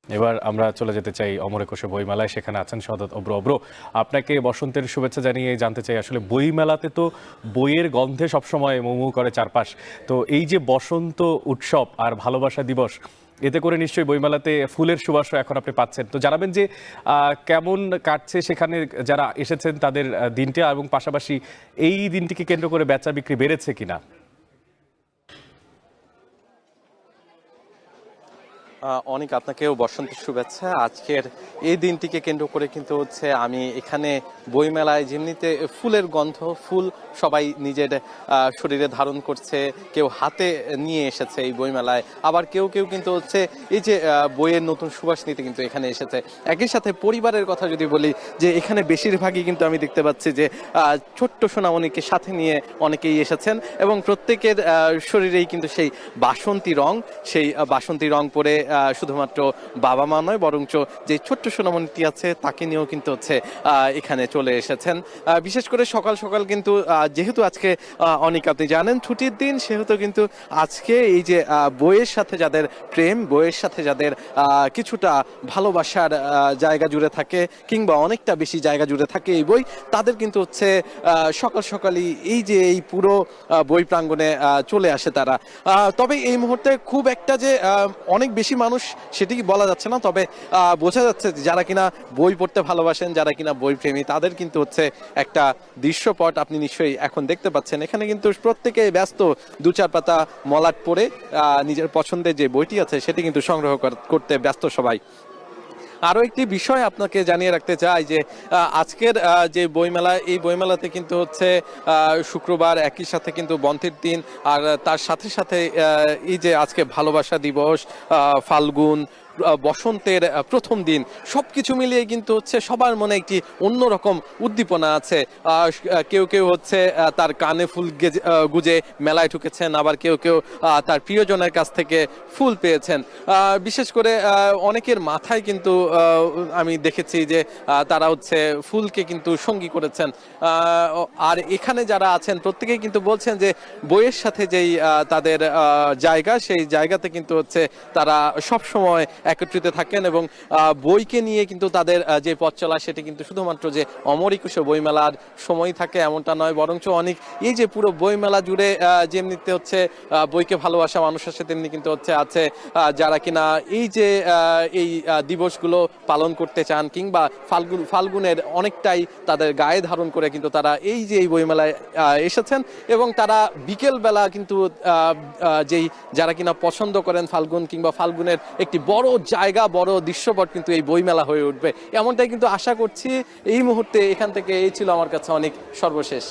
এবার আমরা চলে যেতে চাই অমর একুশে বইমেলায়, সেখানে আছেন সদত অব্র। অব্র, আপনাকে বসন্তের শুভেচ্ছা জানিয়ে জানতে চাই, আসলে বইমেলাতে তো বইয়ের গন্ধে সবসময় মৌ মৌ করে চারপাশ। তো এই যে বসন্ত উৎসব আর ভালোবাসা দিবস, এতে করে নিশ্চয়ই বইমেলাতে ফুলের সুবাসও এখন আপনি পাচ্ছেন। তো জানাবেন যে কেমন কাটছে সেখানে যারা এসেছেন তাদের দিনটা, এবং পাশাপাশি এই দিনটিকে কেন্দ্র করে বেচা বিক্রি বেড়েছে কিনা। অনেক আপনাকেও বসন্তের শুভেচ্ছা। আজকের এই দিনটিকে কেন্দ্র করে কিন্তু হচ্ছে আমি এখানে বইমেলায় যেমনিতে ফুলের গন্ধ, ফুল সবাই নিজের শরীরে ধারণ করছে, কেউ হাতে নিয়ে এসেছে এই বইমেলায়, আবার কেউ কেউ কিন্তু হচ্ছে এই যে বইয়ের নতুন সুবাস নিতে কিন্তু এখানে এসেছে। একই সাথে পরিবারের কথা যদি বলি, যে এখানে বেশিরভাগই কিন্তু আমি দেখতে পাচ্ছি যে ছোট্ট সোনামণিকে সাথে নিয়ে অনেকেই এসেছেন, এবং প্রত্যেকের শরীরেই কিন্তু সেই বাসন্তী রং, সেই বাসন্তী রং পরে শুধুমাত্র বাবা মা নয়, বরঞ্চ যে ছোট্ট সোনামণিটি আছে তাকে নিয়েও কিন্তু হচ্ছে এখানে চলে এসেছেন। বিশেষ করে সকাল সকাল কিন্তু যেহেতু আজকে অনেক আপনি জানেন ছুটির দিন, সেহেতু কিন্তু আজকে এই যে বইয়ের সাথে যাদের প্রেম, বইয়ের সাথে যাদের কিছুটা ভালোবাসার জায়গা জুড়ে থাকে, কিংবা অনেকটা বেশি জায়গা জুড়ে থাকে এই বই, তাদের কিন্তু হচ্ছে সকাল সকালই এই যে এই পুরো বই প্রাঙ্গণে চলে আসে তারা। তবে এই মুহূর্তে খুব একটা যে অনেক বেশি মানুষ সেটি বলা যাচ্ছে না, তবে বোঝা যাচ্ছে যারা কিনা বই পড়তে ভালোবাসেন, যারা কিনা বই প্রেমী, তাদের কিন্তু হচ্ছে একটা দৃশ্যপট আপনি নিশ্চয়ই এখন দেখতে পাচ্ছেন। এখানে কিন্তু প্রত্যেকে ব্যস্ত, দু চার পাতা মলাট পড়ে নিজের পছন্দের যে বইটি আছে সেটি কিন্তু সংগ্রহ করতে ব্যস্ত সবাই। আরো একটি বিষয় আপনাকে জানিয়ে রাখতে চাই যে আজকের যে বইমেলা, এই বইমেলাতে কিন্তু হচ্ছে শুক্রবার, একই সাথে কিন্তু বন্ধের দিন, আর তার সাথে সাথে এই যে আজকে ভালোবাসা দিবস, ফাল্গুন, বসন্তের প্রথম দিন, সবকিছু মিলিয়ে কিন্তু হচ্ছে সবার মনে একটি অন্যরকম উদ্দীপনা আছে। কেউ কেউ হচ্ছে তার কানে ফুল গুজে মেলায় ঢুকেছেন, আবার কেউ কেউ তার প্রিয়জনের কাছ থেকে ফুল পেয়েছেন। বিশেষ করে অনেকের মাথায় কিন্তু আমি দেখেছি যে তারা হচ্ছে ফুলকে কিন্তু সঙ্গী করেছেন। আর এখানে যারা আছেন প্রত্যেকেই কিন্তু বলছেন যে বইয়ের সাথে যেই তাদের জায়গা, সেই জায়গাতে কিন্তু হচ্ছে তারা সব সময় একত্রিত থাকেন, এবং বইকে নিয়ে কিন্তু তাদের যে পথ চলা সেটি কিন্তু শুধুমাত্র যে অমর একুশে বইমেলার সময় থাকে এমনটা নয়, বরঞ্চ অনেক এই যে পুরো বইমেলা জুড়ে যেমনিতে হচ্ছে বইকে ভালোবাসা মানুষ আছে, তেমনি কিন্তু হচ্ছে আছে যারা কিনা এই যে এই দিবসগুলো পালন করতে চান, কিংবা ফাল্গুনের অনেকটাই তাদের গায়ে ধারণ করে কিন্তু তারা এই যে এই বইমেলায় এসেছেন, এবং তারা বিকেল বেলা কিন্তু যেই যারা কিনা পছন্দ করেন ফাল্গুন, কিংবা ফাল্গুনের একটি বড় জায়গা, বড় দৃশ্যপট কিন্তু এই বইমেলা হয়ে উঠবে, এমনটাই কিন্তু আশা করছি। এই মুহূর্তে এখান থেকে এই ছিল আমার কাছে অনেক সর্বশেষ।